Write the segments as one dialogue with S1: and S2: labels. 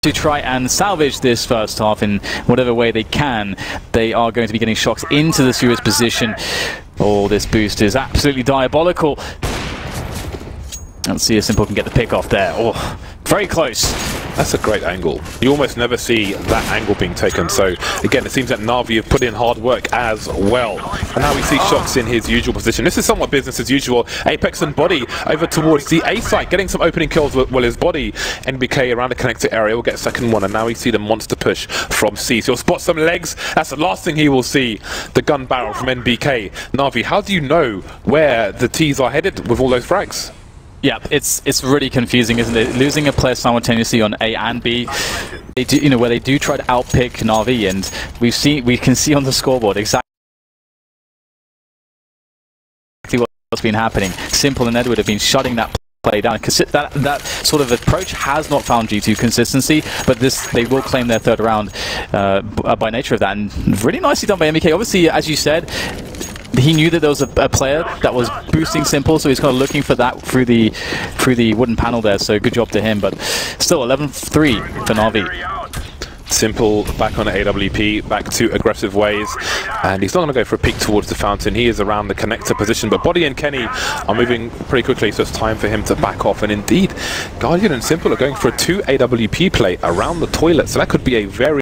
S1: to try and salvage this first half in whatever way they can. They are going to be getting shots into the serious position. Oh, this boost is absolutely diabolical. Let's see if Simple can get the pick off there. Oh, very close.
S2: That's a great angle. You almost never see that angle being taken. So again, it seems that Na'Vi have put in hard work as well. And now we see Shox in his usual position. This is somewhat business as usual. Apex and Body over towards the A site, getting some opening kills while his Body. NBK around the connector area will get a second one. And now we see the monster push from C. So he'll spot some legs. That's the last thing he will see. The gun barrel from NBK. Na'Vi, how do you know where the T's are headed with all those frags?
S1: Yeah, it's really confusing, isn't it? Losing a player simultaneously on A and B, they do, where they do try to outpick Na'Vi, and we can see on the scoreboard exactly what's been happening. Simple and Edward have been shutting that play down. That sort of approach has not found G2 consistency, but they will claim their third round by nature of that, and really nicely done by MBK. Obviously, as you said, he knew that there was a player that was boosting Simple, so he's kind of looking for that through the wooden panel there, so good job to him, but still 11-3 for Na'Vi.
S2: Simple back on AWP, back to aggressive ways, and he's not going to go for a peek towards the fountain. He is around the connector position, but Body and Kenny are moving pretty quickly, so it's time for him to back off, and indeed, Guardian and Simple are going for a 2 AWP play around the toilet, so that could be a very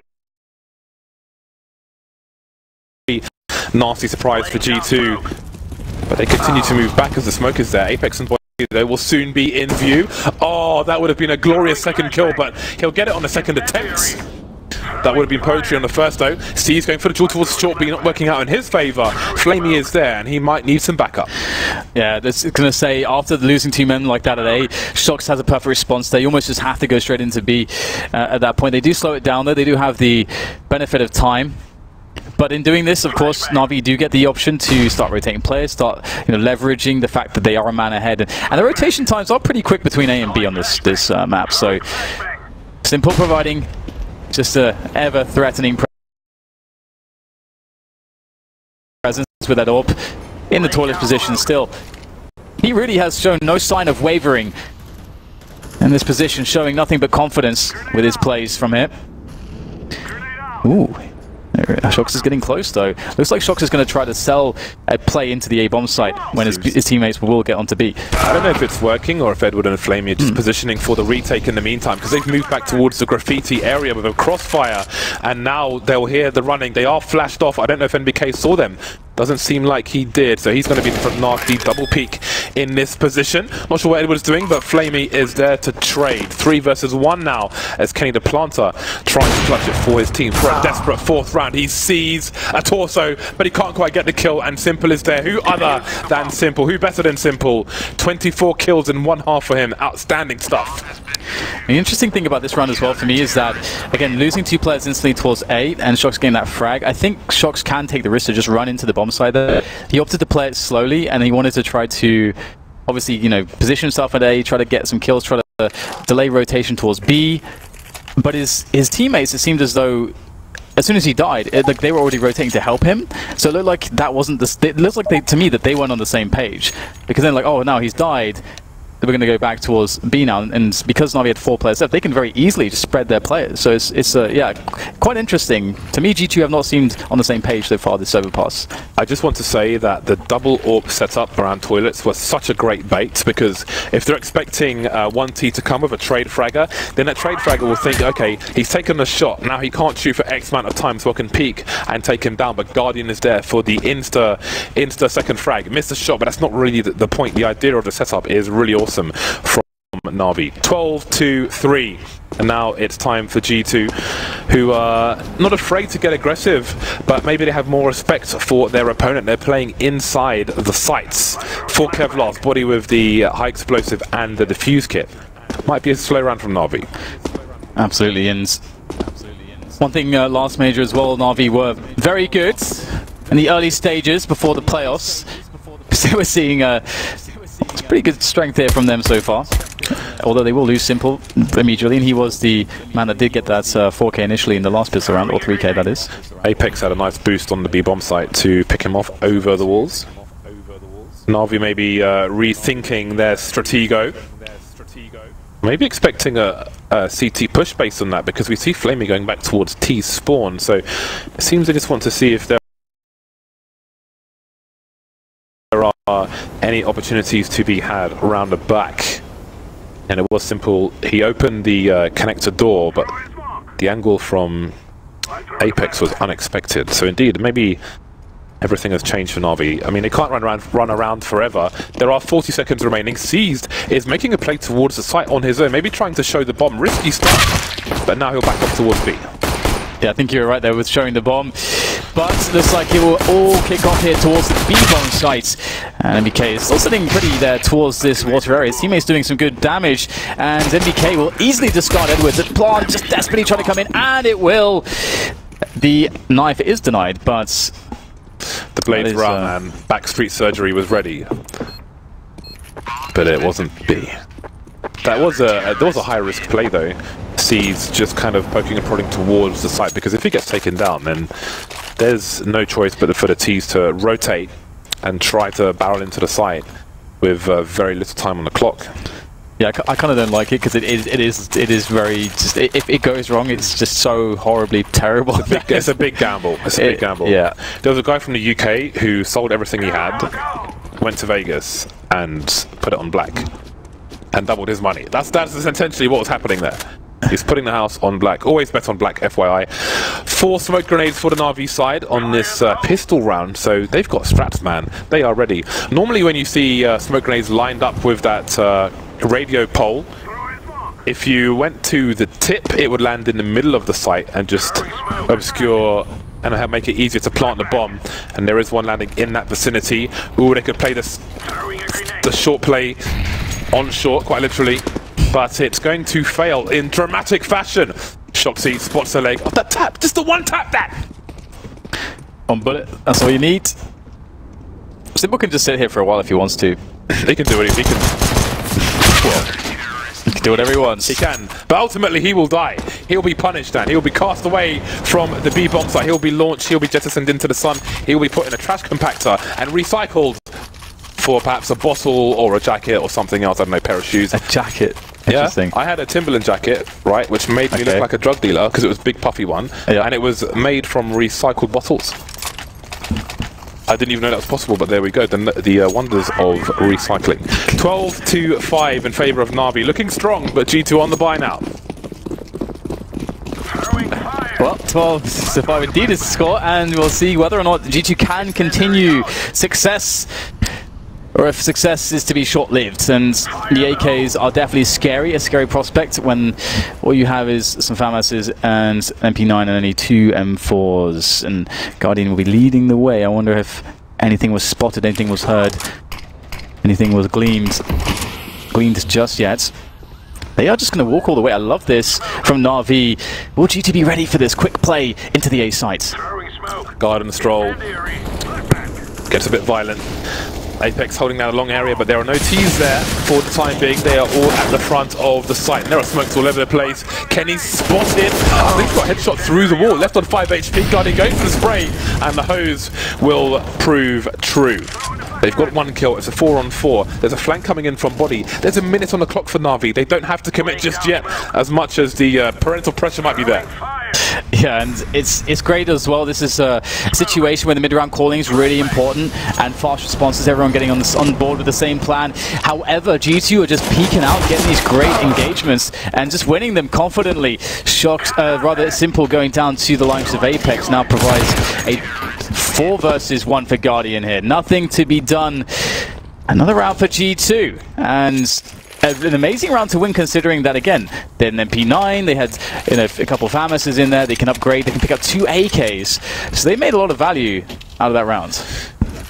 S2: nasty surprise for G2, but they continue to move back as the smoke is there. Apex and Body, they will soon be in view. Oh, that would have been a glorious second kill, but he'll get it on the second attempt. That would have been poetry on the first though. C's going for the duel towards the short B, not working out in his favour. Flamey is there and he might need some backup.
S1: Yeah, that's going to say, after losing 2 men like that at A, Shox has a perfect response there. You almost just have to go straight into B at that point. They do slow it down though, they do have the benefit of time. But in doing this, of course, Na'Vi do get the option to start rotating players, start leveraging the fact that they are a man ahead, and the rotation times are pretty quick between A and B on this map. So Simple providing just a ever-threatening presence with that AWP in the toilet position. Still, he really has shown no sign of wavering in this position, showing nothing but confidence with his plays from here. Ooh. Shox is getting close though. Looks like Shox is going to try to sell a play into the A bomb site when his teammates will get onto B.
S2: I don't know if it's working or if Edward and Flamey are just positioning for the retake in the meantime, because they've moved back towards the graffiti area with a crossfire, and now they'll hear the running. They are flashed off. I don't know if NBK saw them. Doesn't seem like he did, so he's going to be the nasty double peek in this position. Not sure what Edward's doing, but Flamey is there to trade. 3 versus 1 now, as Kenny the Planter trying to clutch it for his team for a desperate 4th round. He sees a torso, but he can't quite get the kill, and Simple is there. Who other than Simple? Who better than Simple? 24 kills in 1 half for him. Outstanding stuff.
S1: The interesting thing about this round as well for me is that, again, losing 2 players instantly towards A and Shox getting that frag, I think Shox can take the risk to just run into the bomb side there. He opted to play it slowly, and he wanted to try to, obviously, position himself at A, try to get some kills, try to delay rotation towards B. But his teammates, it seemed as though as soon as he died, they were already rotating to help him. So it looked like that wasn't it looks like to me that they weren't on the same page, because then like, oh, now he's died, we're going to go back towards B now, and because Na'Vi had 4 players left, they can very easily just spread their players. So it's yeah, quite interesting. To me, G2 have not seemed on the same page so far this overpass.
S2: I just want to say that the double AWP setup around toilets was such a great bait, because if they're expecting 1T to come with a trade fragger, then that trade fragger will think, okay, he's taken a shot, now he can't shoot for X amount of time, so I can peek and take him down, but Guardian is there for the insta second frag. Missed the shot, but that's not really the point. The idea of the setup is really awesome from Na'Vi. 12-3, and now it's time for G2, who are not afraid to get aggressive, but maybe they have more respect for their opponent. They're playing inside the sights. For Kevlar's Body with the high explosive and the defuse kit. Might be a slow round from Na'Vi.
S1: Absolutely, and one thing last major as well, Na'Vi were very good in the early stages before the playoffs. So we're seeing it's pretty good strength here from them so far. Although they will lose Simple immediately, and he was the man that did get that 4K initially in the last pistol round, or 3K that is.
S2: Apex had a nice boost on the B-bomb site to pick him off over the walls. Na'Vi may be rethinking their stratego. Maybe expecting a CT push based on that, because we see Flamey going back towards T's spawn, so it seems they just want to see if there are any opportunities to be had around the back. And it was simple. He opened the connector door, but the angle from Apex was unexpected. So indeed, maybe everything has changed for Na'Vi. I mean, they can't run around forever. There are 40 seconds remaining. Seized is making a play towards the site on his own, maybe trying to show the bomb. Risky stuff, but now he'll back off towards B.
S1: Yeah, I think you're right there with showing the bomb. But looks like it will all kick off here towards the B-bomb site. And NBK is still sitting pretty there towards this water area. His teammate's doing some good damage. And NBK will easily discard Edwards. The plant just desperately trying to come in, and it will. The knife is denied, but
S2: the blade's run and backstreet surgery was ready. But it wasn't B. There was a high-risk play though. C's just kind of poking and prodding towards the site, because if he gets taken down, then there's no choice but for the T's to rotate and try to barrel into the site with very little time on the clock.
S1: Yeah, I kind of don't like it, because it is very just, if it goes wrong, it's just so horribly terrible.
S2: It's a big gamble. It's a big gamble.
S1: Yeah.
S2: There was a guy from the UK who sold everything he had, went to Vegas and put it on black and doubled his money. That's essentially what was happening there. He's putting the house on black. Always bet on black, FYI. 4 smoke grenades for the Na'Vi side on this pistol round, so they've got straps, man. They are ready. Normally when you see smoke grenades lined up with that radio pole, if you went to the tip, it would land in the middle of the site and just obscure and make it easier to plant the bomb. And there is one landing in that vicinity. Ooh, they could play the short play on short, quite literally. But it's going to fail in dramatic fashion. Shoxy spots the leg. Oh, that tap! Just the one tap, that!
S1: On bullet, that's all you need. Simple can just sit here for a while if he wants to.
S2: He can do it. He can. Well,
S1: he can do whatever he wants.
S2: He can. But ultimately, he will die. He'll be punished, and he'll be cast away from the B bomb site. He'll be launched. He'll be jettisoned into the sun. He'll be put in a trash compactor and recycled for perhaps a bottle or a jacket or something else. I don't know, pair of shoes.
S1: A jacket.
S2: Yeah, I had a Timberland jacket, right, which made me look like a drug dealer because it was a big puffy one, and it was made from recycled bottles. I didn't even know that was possible, but there we go, the wonders of recycling. 12-5 in favour of Na'Vi, looking strong, but G2 on the buy now.
S1: Well, 12-5 indeed is the score, and we'll see whether or not G2 can continue success, or if success is to be short-lived. And the AKs are definitely a scary prospect when all you have is some FAMASs and MP9 and only 2 M4s, and Guardian will be leading the way. I wonder if anything was spotted, anything was heard, anything was gleamed just yet. They are just going to walk all the way. I love this from Na'Vi. Will G2 be ready for this quick play into the A site?
S2: Garden stroll. Gets a bit violent. Apex holding down a long area, but there are no T's there for the time being. They are all at the front of the site, and there are smokes all over the place. Kenny spotted. I think he's got a headshot through the wall, left on 5 HP. Guardian going for the spray, and the hose will prove true. They've got 1 kill. It's a 4-on-4. There's a flank coming in from body. There's a minute on the clock for Na'Vi. They don't have to commit just yet, as much as the parental pressure might be there.
S1: Yeah, and it's great as well. This is a situation where the mid-round calling is really important, and fast responses, everyone getting on board with the same plan. However, G2 are just peeking out, getting these great engagements, and just winning them confidently. Rather simple going down to the likes of Apex now provides a 4 versus 1 for Guardian here. Nothing to be done. Another round for G2, and an amazing round to win, considering that, again, they're an MP9, they had a couple of FAMASs in there, they can upgrade, they can pick up 2 AKs, so they made a lot of value out of that round.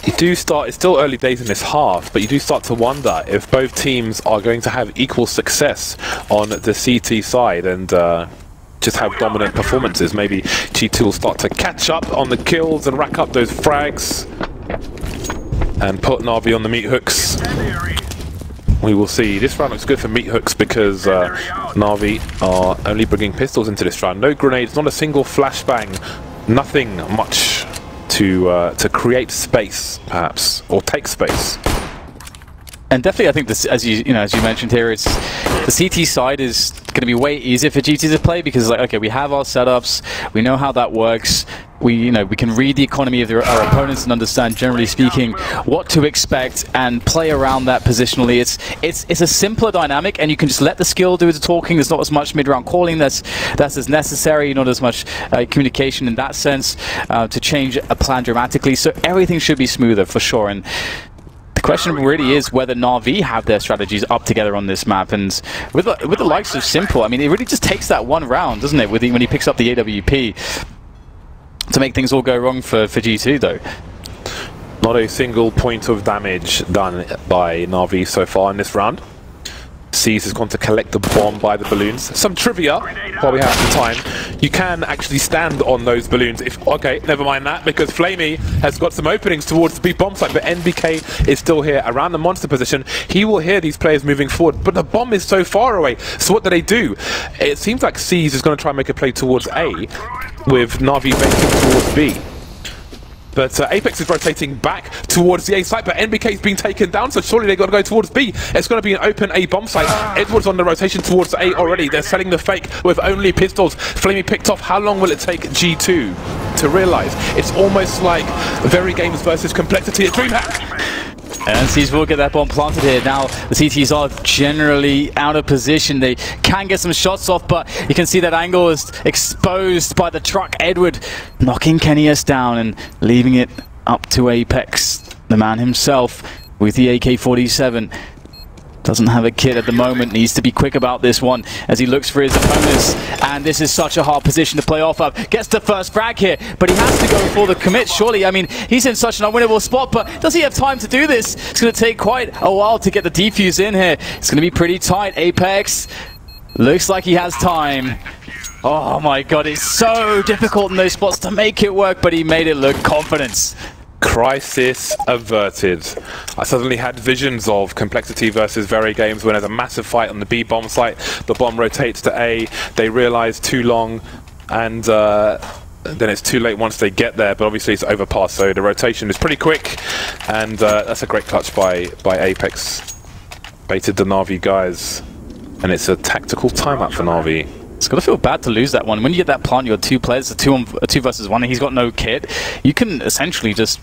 S2: You do start, it's still early days in this half, but you do start to wonder if both teams are going to have equal success on the CT side and just have dominant performances. Maybe G2 will start to catch up on the kills and rack up those frags and put Na'Vi on the meat hooks. We will see. This round looks good for meat hooks because Na'Vi are only bringing pistols into this round. No grenades, not a single flashbang, nothing much to create space, perhaps, or take space.
S1: And definitely, I think this, as you mentioned here, it's the CT side is going to be way easier for GT to play because, like, okay, we have our setups, we know how that works. We can read the economy of our opponents and understand, generally speaking, what to expect and play around that positionally. It's a simpler dynamic, and you can just let the skill do the talking. There's not as much mid-round calling that's as necessary, not as much communication in that sense to change a plan dramatically. So everything should be smoother for sure. And the question really is whether Na'Vi have their strategies up together on this map. And with the likes of Simple, I mean, it really just takes that one round, doesn't it, when he picks up the AWP to make things all go wrong for G2, though.
S2: Not a single point of damage done by Na'Vi so far in this round. Seas has gone to collect the bomb by the balloons. Some trivia while we have the time. You can actually stand on those balloons. Okay, never mind that, because Flamey has got some openings towards the B bomb site, but NBK is still here around the monster position. He will hear these players moving forward, but the bomb is so far away. So what do? It seems like Seas is going to try and make a play towards A, with Na'Vi venting towards B. But Apex is rotating back towards the A site, but NBK is being taken down, so surely they've got to go towards B. It's going to be an open A bomb site. Edwards on the rotation towards A already. They're selling the fake with only pistols. Flamey picked off. How long will it take G2 to realise? It's almost like Very Games versus Complexity at DreamHack.
S1: And Seas will get that bomb planted here. Now the CTs are generally out of position. They can get some shots off, but you can see that angle is exposed by the truck. Edward knocking Kenny's down and leaving it up to Apex, the man himself, with the AK-47. Doesn't have a kit at the moment, needs to be quick about this one as he looks for his opponents. And this is such a hard position to play off of. Gets the first frag here, but he has to go for the commit, surely. I mean, he's in such an unwinnable spot, but does he have time to do this? It's going to take quite a while to get the defuse in here. It's going to be pretty tight. Apex looks like he has time. Oh my god, it's so difficult in those spots to make it work, but he made it look confidence.
S2: Crisis averted. I suddenly had visions of Complexity versus Very Games when there's a massive fight on the B bomb site. The bomb rotates to A. They realize too long, and then it's too late once they get there. But obviously it's overpass, so the rotation is pretty quick, and that's a great clutch by Apex. Baited the Na'Vi guys, and it's a tactical timeout for Na'Vi.
S1: It's got to feel bad to lose that one. When you get that plant, you're two players, a two versus one, and he's got no kit. You can essentially just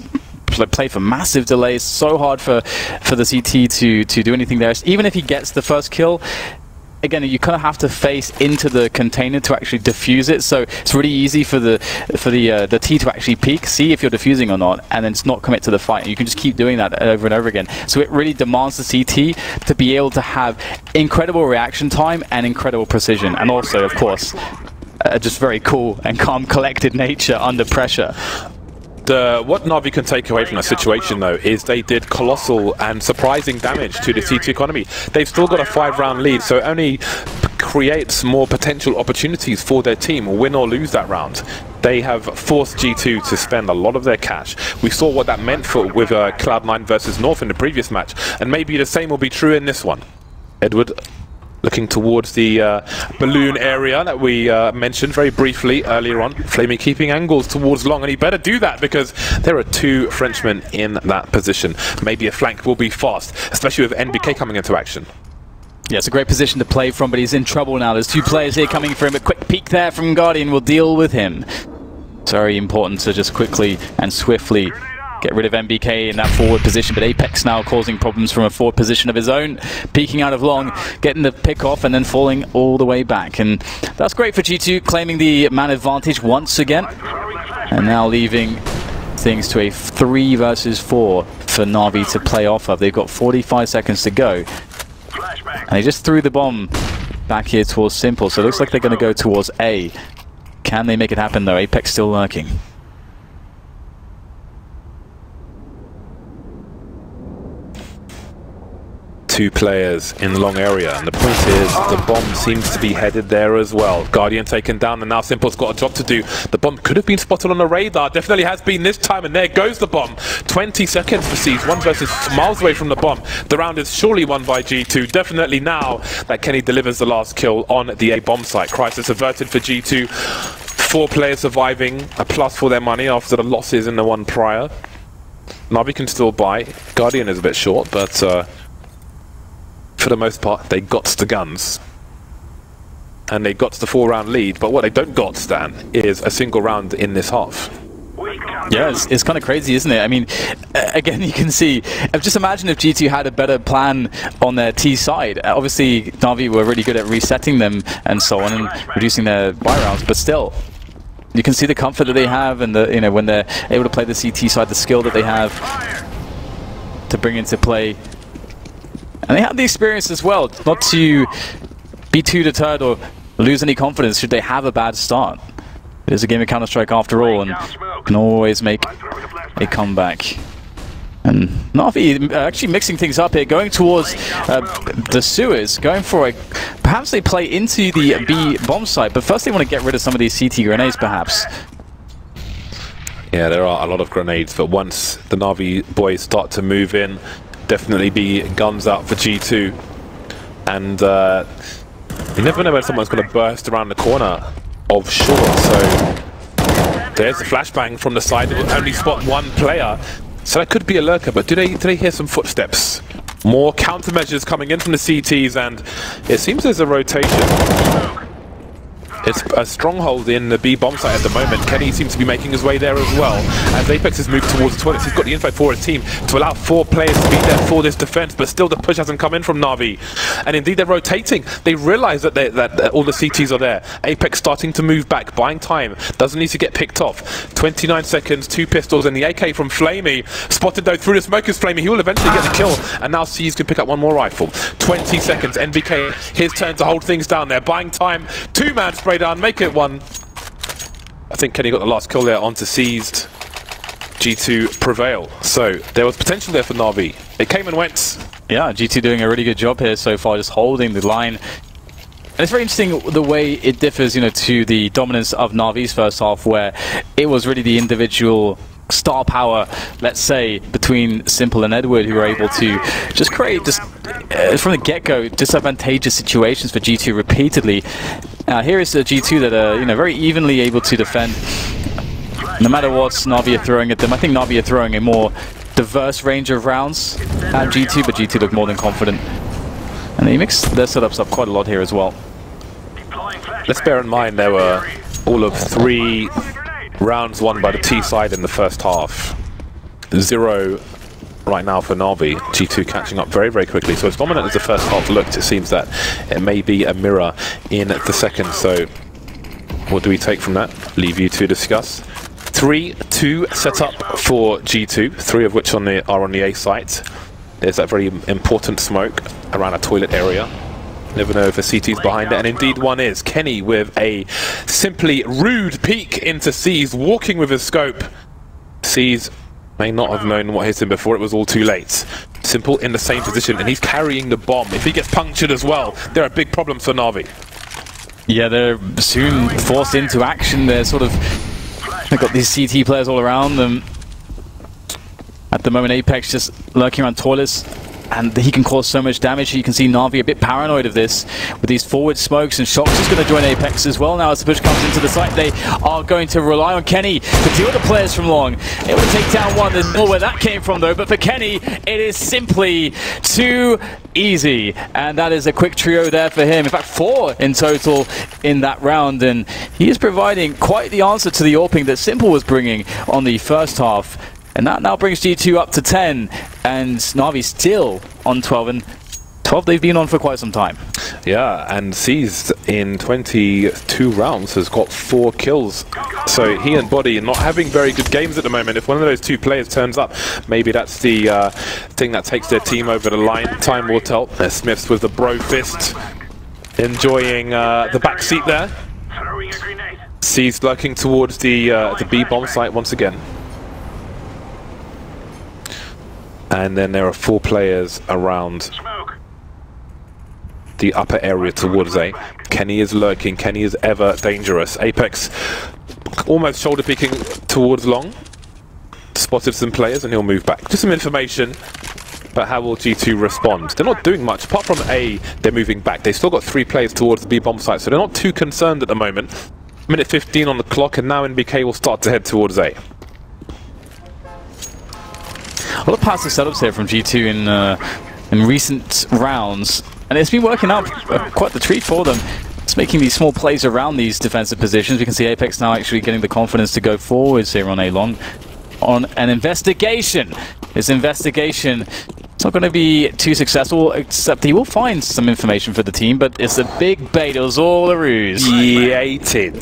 S1: play for massive delays. So hard for the CT to do anything there. Even if he gets the first kill, again, you kind of have to face into the container to actually defuse it. So it's really easy for the T to actually peek, see if you're defusing or not, and then not commit to the fight. And you can just keep doing that over and over again. So it really demands the CT to be able to have incredible reaction time and incredible precision, and also, of course, just very cool and calm, collected nature under pressure.
S2: What Na'Vi can take away from that situation, though, is they did colossal and surprising damage to the C2 economy. They've still got a 5-round lead, so it only creates more potential opportunities for their team, win or lose that round. They have forced G2 to spend a lot of their cash. We saw what that meant with Cloud9 versus North in the previous match, and maybe the same will be true in this one. Edward looking towards the balloon area that we mentioned very briefly earlier on. Flamey keeping angles towards long, and he better do that because there are two Frenchmen in that position. Maybe a flank will be fast, especially with NBK coming into action.
S1: Yeah, it's a great position to play from, but he's in trouble now. There's two players here coming for him. A quick peek there from Guardian will deal with him. It's very important to just quickly and swiftly get rid of NBK in that forward position, but Apex now causing problems from a forward position of his own, peeking out of long, getting the pick off, and then falling all the way back. And that's great for G2, claiming the man advantage once again, and now leaving things to a 3 versus 4 for Na'Vi to play off of. They've got 45 seconds to go, and they just threw the bomb back here towards Simple, so it looks like they're going to go towards A. Can they make it happen, though? Apex still lurking.
S2: Two players in the long area, and the point is the bomb seems to be headed there as well. Guardian taken down, and now Simple's got a job to do. The bomb could have been spotted on the radar, definitely has been this time, and there goes the bomb. 20 seconds for Seas, 1 versus miles away from the bomb. The round is surely won by G2, definitely now that Kenny delivers the last kill on the A bomb site. Crisis averted for G2. 4 players surviving, a plus for their money after the losses in the one prior. Na'Vi can still buy. Guardian is a bit short, but for the most part, they got the guns. And they got the 4-round lead, but what they don't got, Stan, is a single round in this half.
S1: Yeah, it's kind of crazy, isn't it? I mean, again, you can see, just imagine if G2 had a better plan on their T side. Obviously, Na'Vi were really good at resetting them and so on, and reducing their buy rounds, but still, you can see the comfort that they have, and the, you know, when they're able to play the CT side, the skill that they have to bring into play. And they have the experience as well, not to be too deterred or lose any confidence should they have a bad start. It is a game of Counter-Strike after all, and can always make a comeback. And Na'Vi actually mixing things up here, going towards the sewers, going for a... Perhaps they play into the B bomb site, but first they want to get rid of some of these CT grenades, perhaps.
S2: Yeah, there are a lot of grenades, but once the Na'Vi boys start to move in, definitely be guns out for G2. And you never know when someone's going to burst around the corner of short, so there's the flashbang from the side. It will only spot one player, so that could be a lurker, but do they hear some footsteps? More countermeasures coming in from the CTs, and it seems there's a rotation. It's a stronghold in the B bomb site at the moment. Kenny seems to be making his way there as well. As Apex has moved towards the toilets, he's got the info for his team to allow 4 players to be there for this defense, but still the push hasn't come in from Na'Vi. And indeed, they're rotating. They realize that all the CTs are there. Apex starting to move back, buying time. Doesn't need to get picked off. 29 seconds, 2 pistols, and the AK from Flamey. Spotted though through the smoke is Flamey. He will eventually get the kill. And now C's can pick up one more rifle. 20 seconds. NBK, his turn to hold things down there. Buying time. 2-man spray down, make it 1. I think Kenny got the last kill there onto Seized. G2 prevail. So there was potential there for Na'Vi. It came and went.
S1: Yeah, G2 doing a really good job here so far, just holding the line. And it's very interesting the way it differs, you know, to the dominance of Na'Vi's first half, where it was really the individual star power, let's say, between Simple and Edward, who were able to just create, just from the get-go, disadvantageous situations for G2 repeatedly. Here is a G2 that are, you know, very evenly able to defend, no matter what Na'Vi are throwing at them. I think Na'Vi are throwing a more diverse range of rounds at G2, but G2 look more than confident. And they mix their setups up quite a lot here as well.
S2: Let's bear in mind there were all of 3 rounds won by the T side in the first half. 0 right now for Na'Vi. G2 catching up very, very quickly. So as dominant as the first half looked, it seems that it may be a mirror in the second. So what do we take from that? Leave you to discuss. 3-2 set up for G2, 3 of which are on the A site. There's that very important smoke around a toilet area. Never know if a CT's behind it, and indeed one is. Kenny with a simply rude peek into C's, walking with his scope. C's may not have known what hit him before, it was all too late. Simple in the same position, and he's carrying the bomb. If he gets punctured as well, there are big problems for Na'Vi.
S1: Yeah, they're soon forced into action. They're sort of... They've got these CT players all around them. At the moment, Apex just lurking around toilets, and he can cause so much damage. You can see Na'Vi a bit paranoid of this with these forward smokes, and Shox is going to join Apex as well now as the push comes into the site. They are going to rely on Kenny to deal with the players from long. Able to take down one. There's more where that came from though, but for Kenny it is simply too easy, and that is a quick trio there for him. In fact, 4 in total in that round, and he is providing quite the answer to the AWPing that Simple was bringing on the first half. And that now brings G2 up to 10, and Na'Vi still on 12, and 12 they've been on for quite some time.
S2: Yeah, and Seized in 22 rounds has got 4 kills. So he and Body are not having very good games at the moment. If one of those 2 players turns up, maybe that's the thing that takes their team over the line. Time will tell. There's Smiths with the bro fist, enjoying the back seat there. Seized lurking towards the B bomb site once again. And then there are 4 players around the upper area towards A. Kenny is lurking. Kenny is ever dangerous. Apex almost shoulder peeking towards long. Spotted some players and he'll move back. Just some information, but how will G2 respond? They're not doing much. Apart from A, they're moving back. They've still got 3 players towards the B bomb site, so they're not too concerned at the moment. Minute 15 on the clock, and now NBK will start to head towards A.
S1: A lot of passive setups here from G2 in in recent rounds, and it's been working out quite the treat for them. It's making these small plays around these defensive positions. We can see Apex now actually getting the confidence to go forwards here on A-Long on an investigation. This investigation, it's not going to be too successful, except he will find some information for the team, but it's a big bait. It was all a ruse.
S2: Yeeted.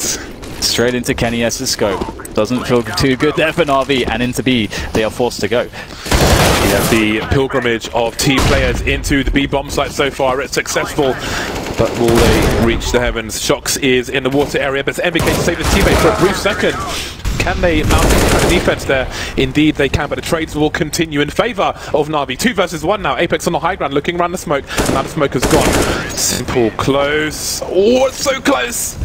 S1: Straight into Kenny S's scope. Doesn't feel too good there for Na'Vi, and into B, they are forced to go.
S2: We have the pilgrimage of T players into the B bomb site so far. It's successful, but will they reach the heavens? Shox is in the water area, but it's MBK to save his teammate for a brief second. Can they mount the defense there? Indeed they can, but the trades will continue in favor of Na'Vi. 2 versus 1 now. Apex on the high ground, looking around the smoke. Now the smoke has gone. Simple, close. Oh, it's so close!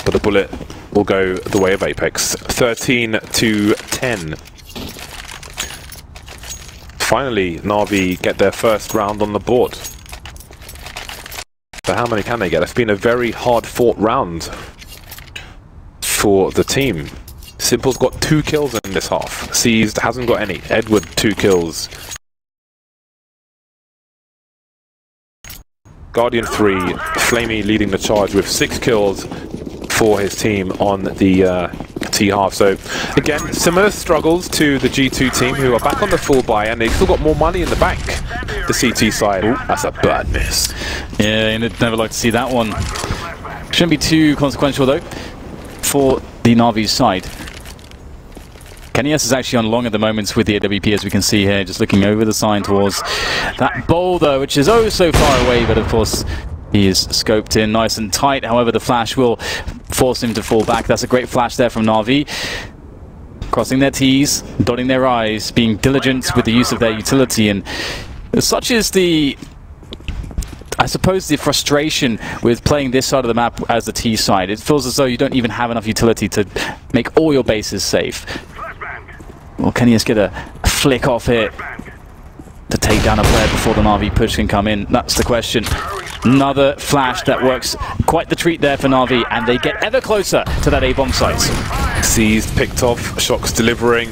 S2: But the bullet will go the way of Apex. 13 to 10. Finally, Na'Vi get their first round on the board. So how many can they get? It's been a very hard-fought round for the team. Simple's got 2 kills in this half. Seized hasn't got any. Edward, 2 kills. Guardian 3, Flamey leading the charge with 6 kills for his team on the T half. So again, similar struggles to the G2 team, who are back on the full buy, and they've still got more money in the bank. The CT side. Ooh, that's a bad miss.
S1: Yeah, you'd never like to see that one. Shouldn't be too consequential though for the Na'Vi's side. Kenny S is actually on long at the moment with the AWP, as we can see here, just looking over the sign towards that boulder, which is oh so far away, but of course he is scoped in nice and tight. However, the flash will force him to fall back. That's a great flash there from Na'Vi. Crossing their T's, dotting their I's, being diligent with the use of their utility, and such is the, I suppose, the frustration with playing this side of the map as the T side. It feels as though you don't even have enough utility to make all your bases safe. Well, can he just get a flick off here to take down a player before the Na'Vi push can come in? That's the question. Another flash that works quite the treat there for Na'Vi, and they get ever closer to that A-bomb site.
S2: Seized, picked off, Shox delivering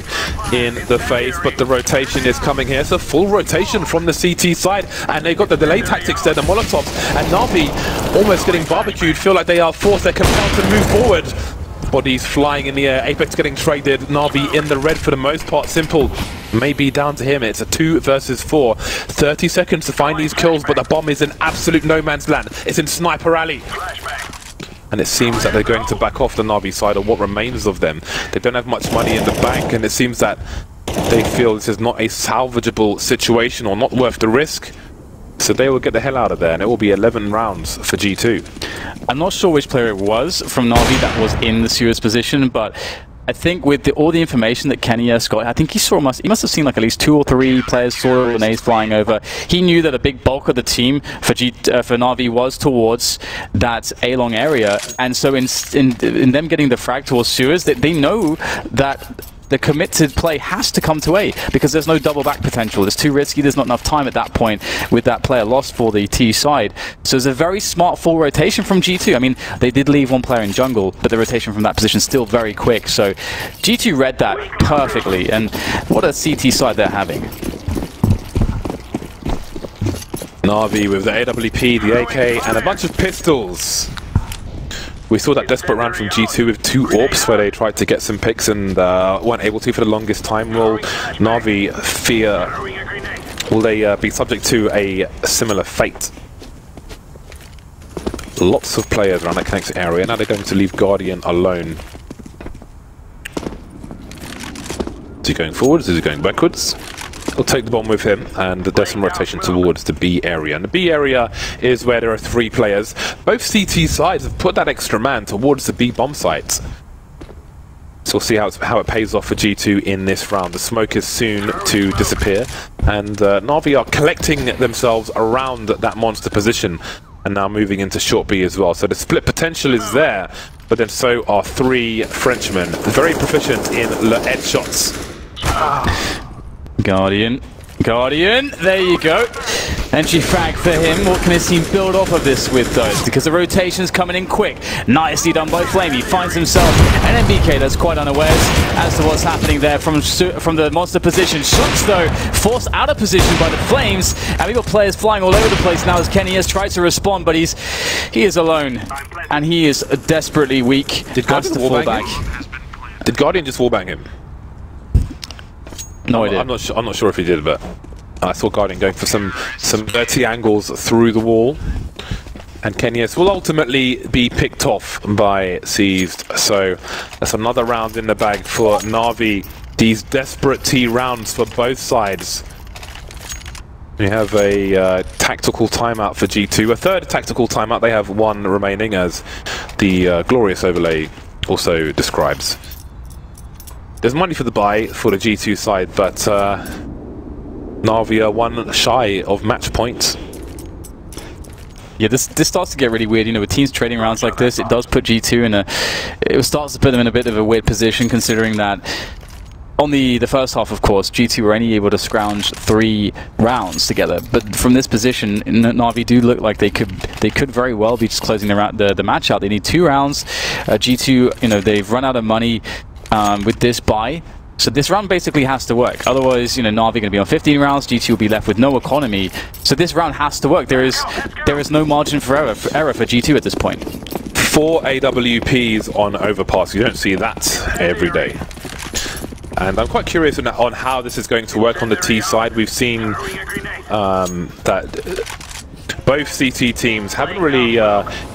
S2: in the face, but the rotation is coming here. It's a full rotation from the CT side, and they've got the delay tactics there, the Molotovs, and Na'Vi almost getting barbecued, feel like they are forced, they're compelled to move forward. Bodies flying in the air, Apex getting traded, Na'Vi in the red for the most part. Simple may be down to him. It's a 2 versus 4. 30 seconds to find these kills, but the bomb is in absolute no man's land. It's in Sniper Alley. And it seems that they're going to back off the Na'Vi side, or what remains of them. They don't have much money in the bank, and it seems that they feel this is not a salvageable situation, or not worth the risk. So they will get the hell out of there, and it will be 11 rounds for G2.
S1: I'm not sure which player it was from Na'Vi that was in the serious position, but I think with all the information that Kenny S got, I think he must have seen like at least 2 or 3 players saw grenades flying over. He knew that a big bulk of the team for Na'Vi was towards that A-long area, and so in them getting the frag towards sewers, they know that the committed play has to come to A, because there's no double back potential. It's too risky. There's not enough time at that point with that player lost for the T side. So it's a very smart full rotation from G2. I mean, they did leave 1 player in jungle, but the rotation from that position is still very quick. So G2 read that perfectly, and what a CT side they're having.
S2: Na'Vi with the AWP, the AK, and a bunch of pistols. We saw that desperate round from G2 with 2 AWPs where they tried to get some picks and weren't able to for the longest time. Will Na'Vi fear, will they be subject to a similar fate? Lots of players around that connected area. Now they're going to leave Guardian alone. Is he going forwards? Is he going backwards? He'll take the bomb with him, and there's some rotation towards the B area. And the B area is where there are 3 players. Both CT sides have put that extra man towards the B bomb site. So we'll see how it pays off for G2 in this round. The smoke is soon to disappear, and Na'Vi are collecting themselves around that monster position, and now moving into short B as well. So the split potential is there, but then so are 3 Frenchmen, very proficient in headshots.
S1: Guardian, there you go. Entry frag for him. What can his team build off of this with, though? Because the rotation's coming in quick. Nicely done by Flame. He finds himself an NBK that's quite unawares as to what's happening there from the monster position. Shots, though, forced out of position by the Flames. And we've got players flying all over the place now as Kenny has tried to respond, but he is alone. And he is desperately weak.
S2: Did Guardian fall back? Did Guardian just wallbang him?
S1: No idea.
S2: I'm not sure if he did, but I saw Guardian going for some dirty angles through the wall. And Kenyas will ultimately be picked off by Seized. So that's another round in the bag for Na'Vi. These desperate T rounds for both sides. We have a tactical timeout for G2. A third tactical timeout. They have one remaining, as the glorious overlay also describes. There's money for the buy for the G2 side, but Na'Vi are one shy of match point.
S1: Yeah, this starts to get really weird. You know, with teams trading rounds like this, it does put G2 in it starts to put them in a bit of a weird position, considering that on the first half, of course, G2 were only able to scrounge 3 rounds together. But from this position, Na'Vi do look like they could very well be just closing the match out. They need 2 rounds. G2, you know, they've run out of money with this buy. So this round basically has to work. Otherwise, you know, Na'Vi going to be on 15 rounds. G2 will be left with no economy. So this round has to work. There is no margin for error for G2 at this point.
S2: 4 AWPs on overpass. You don't see that every day. And I'm quite curious on how this is going to work on the T side. We've seen that both CT teams haven't really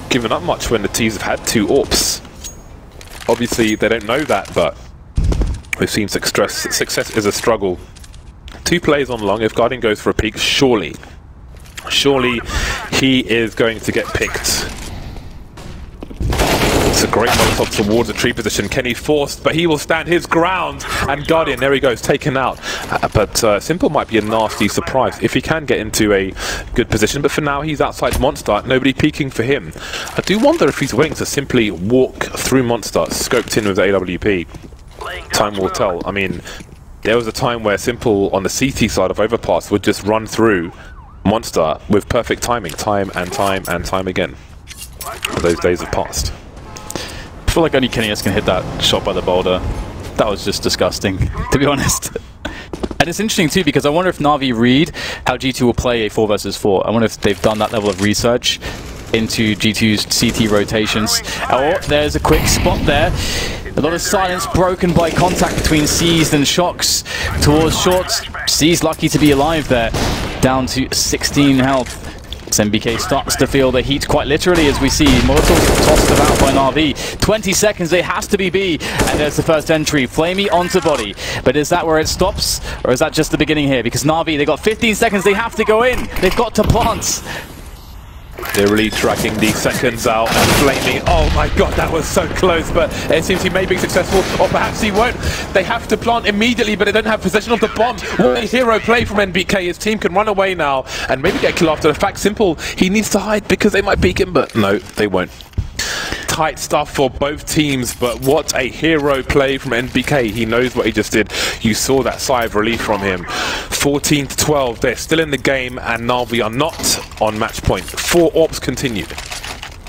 S2: given up much when the Ts have had 2 AWPs. Obviously, they don't know that, but we've seen success is a struggle. 2 plays on long. If Guardian goes for a peek, surely he is going to get picked. It's a great molotov towards the tree position. Kenny forced, but he will stand his ground. And Guardian, there he goes, taken out. But Simple might be a nasty surprise if he can get into a good position. But for now, he's outside Monster. Nobody peeking for him. I do wonder if he's willing to simply walk through Monster, scoped in with the AWP. Time will tell. I mean, there was a time where Simple on the CT side of Overpass would just run through Monster with perfect timing, time and time again. Those days have passed.
S1: I feel like only Kenny can hit that shot by the boulder. That was just disgusting, to be honest. And it's interesting too, because I wonder if Na'Vi read how G2 will play a 4 versus 4. I wonder if they've done that level of research into G2's CT rotations. Oh, there's a quick spot there. A lot of silence broken by contact between Seized and Shox towards Shorts. Seized lucky to be alive there, down to 16 health. MBK starts to feel the heat quite literally, as we see Molotovs tossed about by Na'Vi. 20 seconds, it has to be B, and there's the first entry. Flamey onto body. But is that where it stops, or is that just the beginning here? Because Na'Vi, they've got 15 seconds, they have to go in. They've got to plant.
S2: They're really tracking these seconds out and Flamey. Oh my god, that was so close, but it seems he may be successful, or perhaps he won't. They have to plant immediately, but they don't have possession of the bomb. What a hero play from NBK. His team can run away now and maybe get a kill after the fact. Simple, he needs to hide because they might peek him, but no, they won't. Tight stuff for both teams, but what a hero play from NBK. He knows what he just did. You saw that sigh of relief from him. 14 to 12, they're still in the game, and Na'Vi are not on match point. 4 AWPs continued.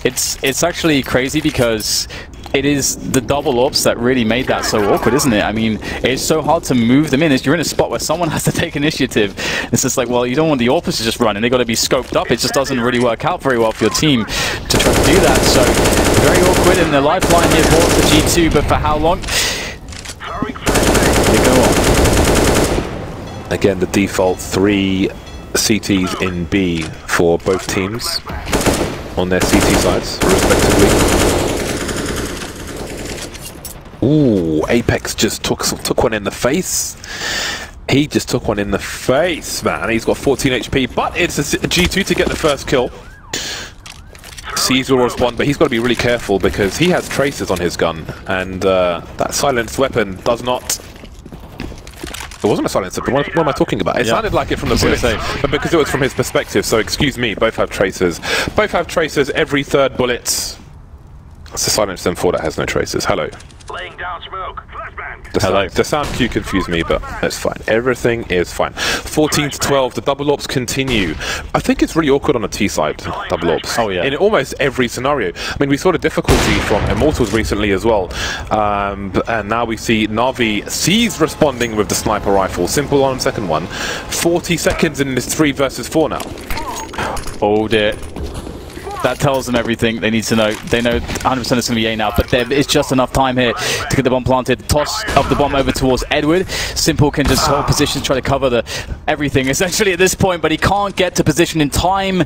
S1: It's actually crazy because it is the double AWPs that really made that so awkward, isn't it? I mean, it's so hard to move them in. You're in a spot where someone has to take initiative. It's just like, well, you don't want the AWPs to just run, and they've got to be scoped up. It just doesn't really work out very well for your team to try to do that. So, very awkward, and the lifeline here for the G2, but for how long? They go on.
S2: Again, the default 3 CTs in B for both teams on their CT sides, respectively. Ooh, Apex just took one in the face. He just took one in the face, man. He's got 14 HP, but it's a G2 to get the first kill. Seized will respond, but he's got to be really careful because he has traces on his gun, and that silenced weapon does not... It wasn't a silenced weapon. What am I talking about? It sounded like it from the bullet, but because it was from his perspective, so excuse me, both have tracers. Both have tracers every 3rd bullet. It's a silenced M4 that has no traces. Hello.
S3: Laying down smoke.
S2: The sound cue confused me, but that's fine. Everything is fine. 14 to 12. The double ops continue. I think it's really awkward on the T side. Double ops.
S1: Oh yeah.
S2: In almost every scenario. I mean, we saw the difficulty from Immortals recently as well, and now we see Na'Vi sees responding with the sniper rifle. Simple on second one. 40 seconds in this 3 versus 4 now.
S1: Oh dear. That tells them everything they need to know. They know 100% it's going to be A now, but there is just enough time here to get the bomb planted. Toss of the bomb over towards Edward. Simple can just hold position, try to cover everything essentially at this point, but he can't get to position in time.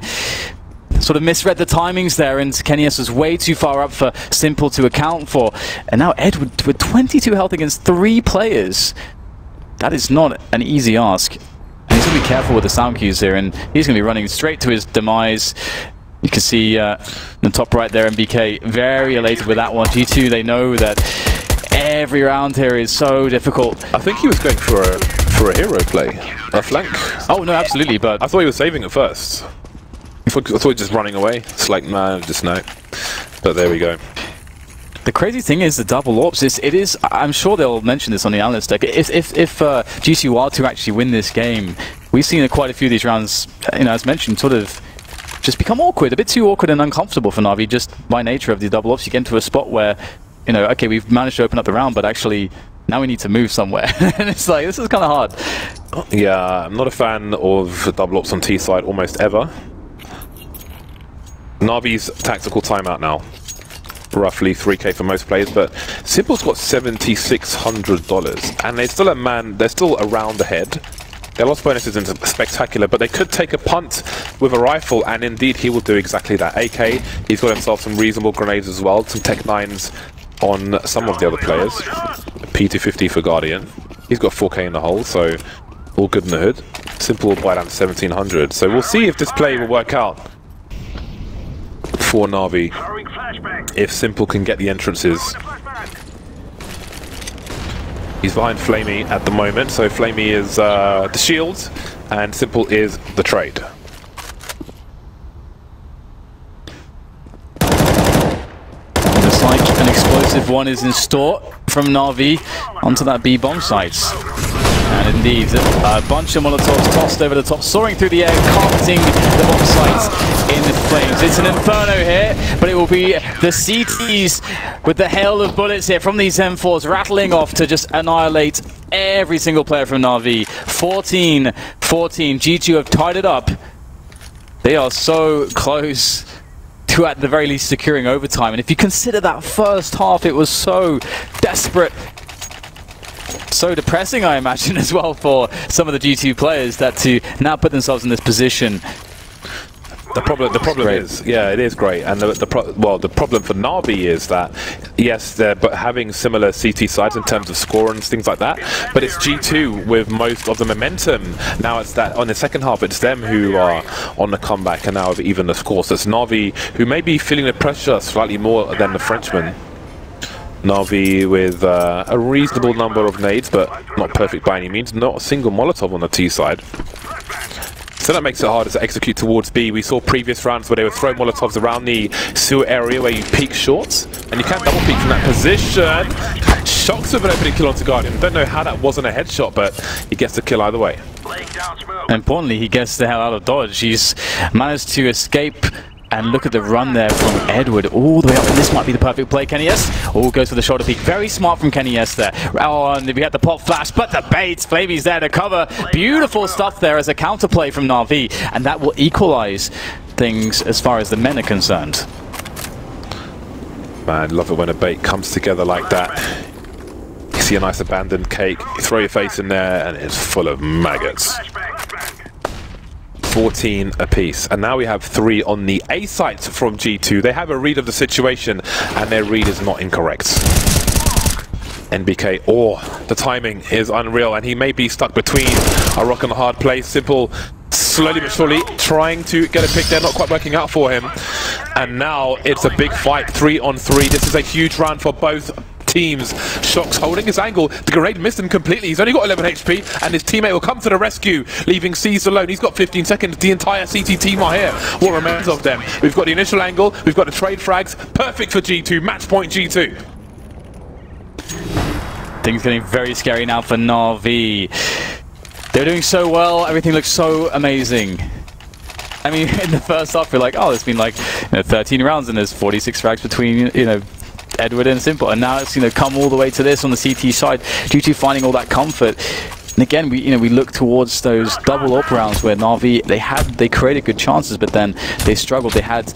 S1: Sort of misread the timings there, and KennyS was way too far up for Simple to account for. And now Edward with 22 health against 3 players. That is not an easy ask. And he's going to be careful with the sound cues here, and he's going to be running straight to his demise. You can see in the top right there, MBK very elated with that one. G2, they know that every round here is so difficult.
S2: I think he was going for a hero play, a flank.
S1: Oh no, absolutely, but
S2: I thought he was saving it first. I thought he was just running away. It's like, man, just no. But there we go.
S1: The crazy thing is the double ops. It is. I'm sure they'll mention this on the analyst deck. If G2 are to actually win this game, we've seen quite a few of these rounds. You know, as mentioned, sort of just become awkward, a bit too awkward and uncomfortable for Na'Vi, just by nature of the double ops. You get into a spot where, you know, okay, we've managed to open up the round, but actually now we need to move somewhere. And it's like, this is kind of hard.
S2: Yeah, I'm not a fan of double ops on T side almost ever. Na'Vi's tactical timeout now. Roughly 3k for most players, but Simple's got $7,600, and they're still they're still around the head. Their loss bonus isn't spectacular, but they could take a punt with a rifle, and indeed he will do exactly that. AK, he's got himself some reasonable grenades as well, some Tech 9s on some of the other players. P250 for Guardian. He's got 4k in the hole, so all good in the hood. Simple will buy down to 1,700, so we'll see if this play will work out for Na'Vi, if Simple can get the entrances. He's behind Flamey at the moment, so Flamey is the shield, and Simple is the trade.
S1: Looks like an explosive one is in store from Na'Vi onto that B bomb site. And indeed, a bunch of Molotovs tossed over the top, soaring through the air, carpeting the bomb sites in flames. It's an inferno here, but it will be the CTs with the hail of bullets here from these M4s rattling off to just annihilate every single player from Na'Vi. 14-14, G2 have tied it up. They are so close to at the very least securing overtime. And if you consider that first half, it was so desperate. So depressing, I imagine, as well for some of the G2 players that to now put themselves in this position.
S2: The problem is, yeah, it is great, and the problem for Na'Vi is that yes, they're having similar CT sides in terms of score and things like that, but it's G2 with most of the momentum. Now it's that on the second half, it's them who are on the comeback, and now have even the score. So it's Na'Vi who may be feeling the pressure slightly more than the Frenchmen. Na'Vi with a reasonable number of nades, but not perfect by any means. Not a single Molotov on the T side. So that makes it harder to execute towards B. We saw previous rounds where they would throw Molotovs around the sewer area where you peek shots, and you can double peek from that position. Shocks with an opening kill onto Guardian. Don't know how that wasn't a headshot, but he gets the kill either way.
S1: Importantly, he gets the hell out of dodge. He's managed to escape. And look at the run there from Edward all the way up, and this might be the perfect play. KennyS goes for the shoulder peek. Very smart from KennyS there. Oh, and we had the pop flash, but the baits. Flamey's there to cover. Beautiful stuff there as a counterplay from Na'Vi, and that will equalize things as far as the men are concerned.
S2: Man, love it when a bait comes together like that. You see a nice abandoned cake, you throw your face in there, and it's full of maggots. 14 apiece, and now we have 3 on the A site from G2. They have a read of the situation, and their read is not incorrect. NBK, the timing is unreal, and he may be stuck between a rock and a hard place. Simple, slowly but surely, trying to get a pick there, not quite working out for him. And now it's a big fight, 3 on 3. This is a huge round for both teams. Shocks holding his angle. The grenade missed him completely. He's only got 11 HP, and his teammate will come to the rescue, leaving C's alone. He's got 15 seconds. The entire CT team are here. What remains of them? We've got the initial angle. We've got the trade frags. Perfect for G2. Match point G2.
S1: Things getting very scary now for Na'Vi. They're doing so well. Everything looks so amazing. I mean, in the first half, we're like, oh, it's been like 13 rounds and there's 46 frags between, Edward and Simple. And now it's, come all the way to this on the CT side due to finding all that comfort. And again, we look towards those double up rounds where Na'Vi, they created good chances, but then they struggled. They had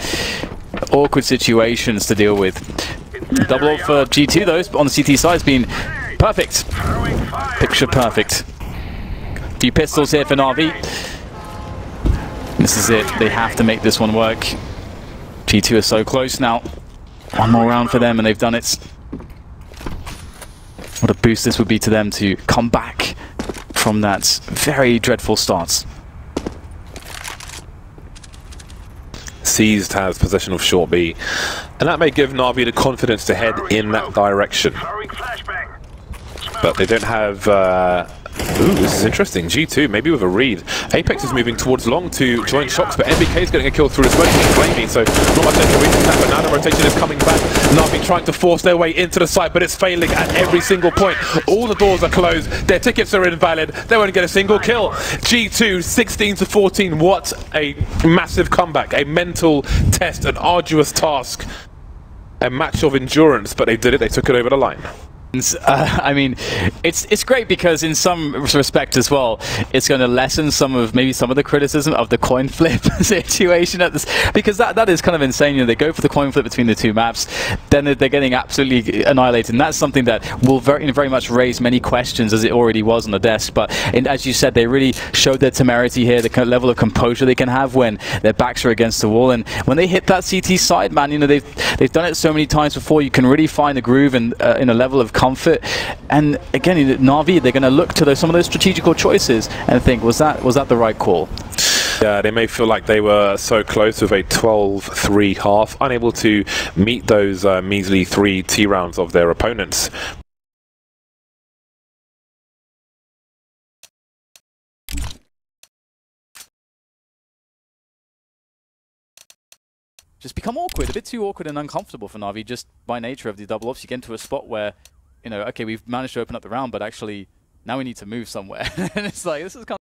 S1: awkward situations to deal with. Double up for G2 though, on the CT side has been perfect. Picture perfect. A few pistols here for Na'Vi. This is it. They have to make this one work. G2 are so close now. One more round for them and they've done it. What a boost this would be to them to come back from that very dreadful start.
S2: Seized has possession of short B, and that may give Na'Vi the confidence to head in that direction. But they don't have... ooh, this is interesting. G2, maybe with a read. Apex is moving towards long to join Shox, but NBK is getting a kill through his smoke and flaming, so not much extra reason for that, but now the rotation is coming back. Na'Vi trying to force their way into the site, but it's failing at every single point. All the doors are closed, their tickets are invalid, they won't get a single kill. G2, 16-14, what a massive comeback, a mental test, an arduous task, a match of endurance, but they did it, they took it over the line.
S1: I mean, it's great because in some respect as well, it's going to lessen some of the criticism of the coin flip situation at this, because that is kind of insane. They go for the coin flip between the two maps, then they're getting absolutely annihilated, and that's something that will very much raise many questions, as it already was on the desk. But as you said, they really showed their temerity here, the level of composure they can have when their backs are against the wall, and when they hit that CT side, man, they've done it so many times before. You can really find a groove and in a level of comfort. And again, Na'Vi, they're going to look to some of those strategical choices and think, was that the right call?
S2: Yeah, they may feel like they were so close with a 12-3 half, unable to meet those measly 3 T rounds of their opponents.
S1: Just become awkward, a bit too awkward and uncomfortable for Na'Vi, just by nature of the double ups. You get into a spot where, okay, we've managed to open up the round, but actually now we need to move somewhere. And it's like, this is kind of